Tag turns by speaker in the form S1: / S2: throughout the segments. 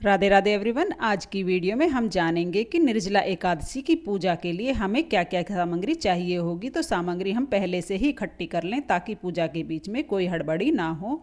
S1: Radhe Radhe everyone. आज की video में हम जानेंगे कि निर्जला एकादशी की पूजा के लिए हमें क्या क्या सामग्री चाहिए होगी। तो सामग्री हम पहले से ही इकट्ठी कर लें ताकि पूजा के बीच में कोई हड़बड़ी ना हो।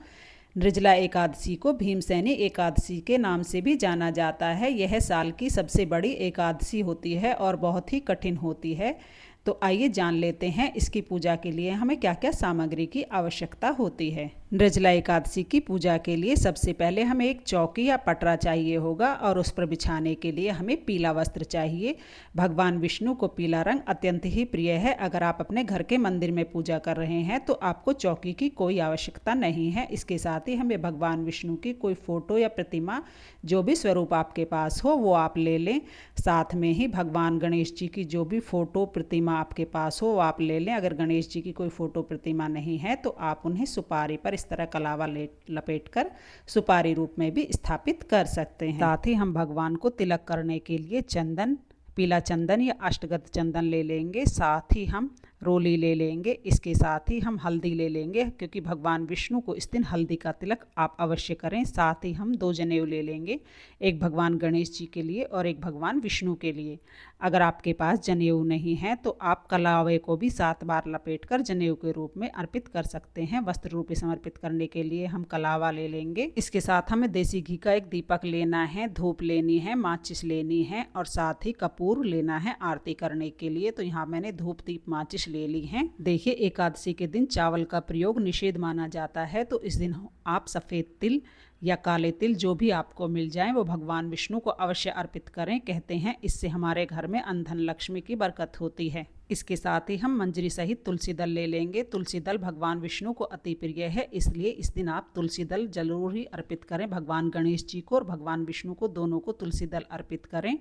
S1: निर्जला एकादशी को भीमसेनी एकादशी के नाम से भी जाना जाता है। यह साल की सबसे बड़ी एकादशी होती है और बहुत ही कठिन होती है। तो आइए जान लेते हैं इसकी पूजा के लिए हमें क्या क्या सामग्री की आवश्यकता होती है। निर्जला एकादशी की पूजा के लिए सबसे पहले हमें एक चौकी या पटरा चाहिए होगा और उस पर बिछाने के लिए हमें पीला वस्त्र चाहिए। भगवान विष्णु को पीला रंग अत्यंत ही प्रिय है। अगर आप अपने घर के मंदिर में पूजा कर रहे हैं तो आपको चौकी की कोई आवश्यकता नहीं है। इसके साथ ही हमें भगवान विष्णु की कोई फोटो या प्रतिमा, जो भी स्वरूप आपके पास हो वो आप ले लें। साथ में ही भगवान गणेश जी की जो भी फोटो प्रतिमा आपके पास हो वो आप ले लें। अगर गणेश जी की कोई फोटो प्रतिमा नहीं है तो आप उन्हें सुपारी पर इस तरह कलावा लपेट कर सुपारी रूप में भी स्थापित कर सकते हैं। साथ ही हम भगवान को तिलक करने के लिए चंदन, पीला चंदन या अष्टगंध चंदन ले लेंगे। साथ ही हम रोली ले लेंगे। इसके साथ ही हम हल्दी ले लेंगे, क्योंकि भगवान विष्णु को इस दिन हल्दी का तिलक आप अवश्य करें। साथ ही हम 2 जनेऊ ले लेंगे, एक भगवान गणेश जी के लिए और एक भगवान विष्णु के लिए। अगर आपके पास जनेऊ नहीं है तो आप कलावे को भी 7 बार लपेट कर जनेऊ के रूप में अर्पित कर सकते हैं। वस्त्र रूप में समर्पित करने के लिए हम कलावा ले लेंगे। इसके साथ हमें देसी घी का एक दीपक लेना है, धूप लेनी है, माचिस लेनी है और साथ ही कपूर लेना है आरती करने के लिए। तो यहाँ मैंने धूप दीप माचिस ले ली हैं। देखिए, एकादशी के दिन चावल का प्रयोग निषेध माना जाता है, तो इस दिन आप सफ़ेद तिल या काले तिल जो भी आपको मिल जाए वो भगवान विष्णु को अवश्य अर्पित करें। कहते हैं इससे हमारे घर में धन लक्ष्मी की बरकत होती है। इसके साथ ही हम मंजरी सहित तुलसी दल ले लेंगे। तुलसी दल भगवान विष्णु को अति प्रिय है, इसलिए इस दिन आप तुलसी दल जरूर ही अर्पित करें। भगवान गणेश जी को और भगवान विष्णु को दोनों को तुलसी दल अर्पित करें।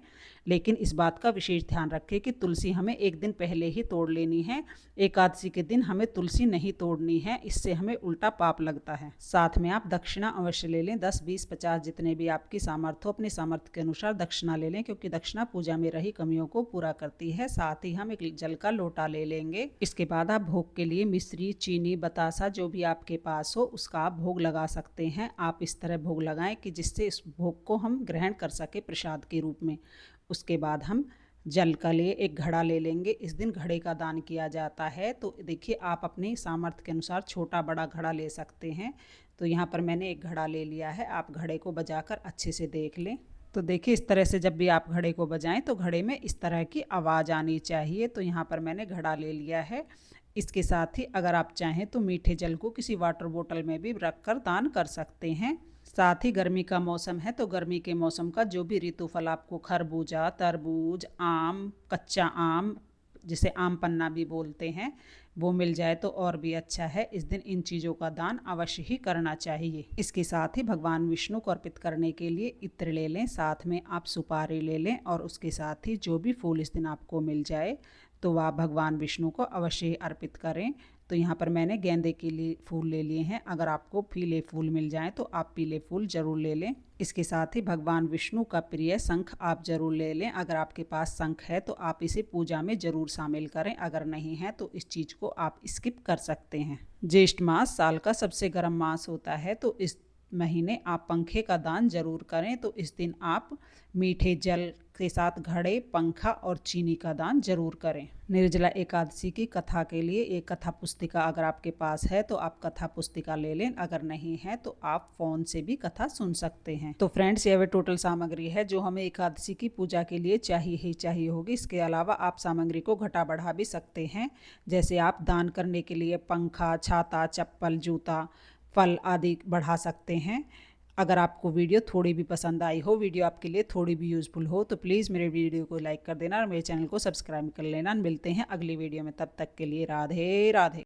S1: लेकिन इस बात का विशेष ध्यान रखें कि तुलसी हमें एक दिन पहले ही तोड़ लेनी है। एकादशी के दिन हमें तुलसी नहीं तोड़नी है, इससे हमें उल्टा पाप लगता है। साथ में आप दक्षिणा अवश्य ले लें। 10, 20, 50 जितने भी आपकी सामर्थ्य हो, अपने सामर्थ्य के अनुसार दक्षिणा ले लें, क्योंकि दक्षिणा पूजा में रही कमियों को पूरा करती है। साथ ही हम एक जल का लोटा ले लेंगे। इसके बाद आप भोग के लिए मिश्री, चीनी, बतासा जो भी आपके पास हो उसका आप भोग लगा सकते हैं। आप इस तरह भोग लगाएं कि जिससे इस भोग को हम ग्रहण कर सके प्रसाद के रूप में। उसके बाद हम जल का लिए एक घड़ा ले लेंगे। इस दिन घड़े का दान किया जाता है। तो देखिए, आप अपनी सामर्थ्य के अनुसार छोटा बड़ा घड़ा ले सकते हैं। तो यहाँ पर मैंने एक घड़ा ले लिया है। आप घड़े को बजाकर अच्छे से देख लें। तो देखिए, इस तरह से जब भी आप घड़े को बजाएं तो घड़े में इस तरह की आवाज़ आनी चाहिए। तो यहाँ पर मैंने घड़ा ले लिया है। इसके साथ ही अगर आप चाहें तो मीठे जल को किसी वाटर बोतल में भी रख कर दान कर सकते हैं। साथ ही गर्मी का मौसम है तो गर्मी के मौसम का जो भी ऋतु फल आपको खरबूजा, तरबूज, आम, कच्चा आम जिसे आम पन्ना भी बोलते हैं वो मिल जाए तो और भी अच्छा है। इस दिन इन चीज़ों का दान अवश्य ही करना चाहिए। इसके साथ ही भगवान विष्णु को अर्पित करने के लिए इत्र ले लें, साथ में आप सुपारी ले लें और उसके साथ ही जो भी फूल इस दिन आपको मिल जाए तो वह भगवान विष्णु को अवश्य ही अर्पित करें। तो यहाँ पर मैंने गेंदे के लिए फूल ले लिए हैं। अगर आपको पीले फूल मिल जाएं तो आप पीले फूल जरूर ले लें। इसके साथ ही भगवान विष्णु का प्रिय शंख आप जरूर ले लें। अगर आपके पास शंख है तो आप इसे पूजा में जरूर शामिल करें। अगर नहीं है तो इस चीज़ को आप स्किप कर सकते हैं। ज्येष्ठ मास साल का सबसे गर्म मास होता है, तो इस महीने आप पंखे का दान जरूर करें। तो इस दिन आप मीठे जल के साथ घड़े, पंखा और चीनी का दान जरूर करें। निर्जला एकादशी की कथा के लिए एक कथा पुस्तिका अगर आपके पास है तो आप कथा पुस्तिका ले लें। अगर नहीं है तो आप फ़ोन से भी कथा सुन सकते हैं। तो फ्रेंड्स, यह टोटल सामग्री है जो हमें एकादशी की पूजा के लिए चाहिए ही चाहिए होगी। इसके अलावा आप सामग्री को घटा बढ़ा भी सकते हैं। जैसे आप दान करने के लिए पंखा, छाता, चप्पल, जूता, फल आदि बढ़ा सकते हैं। अगर आपको वीडियो थोड़ी भी पसंद आई हो, वीडियो आपके लिए थोड़ी भी यूज़फुल हो तो प्लीज़ मेरे वीडियो को लाइक कर देना और मेरे चैनल को सब्सक्राइब कर लेना। मिलते हैं अगली वीडियो में, तब तक के लिए राधे राधे।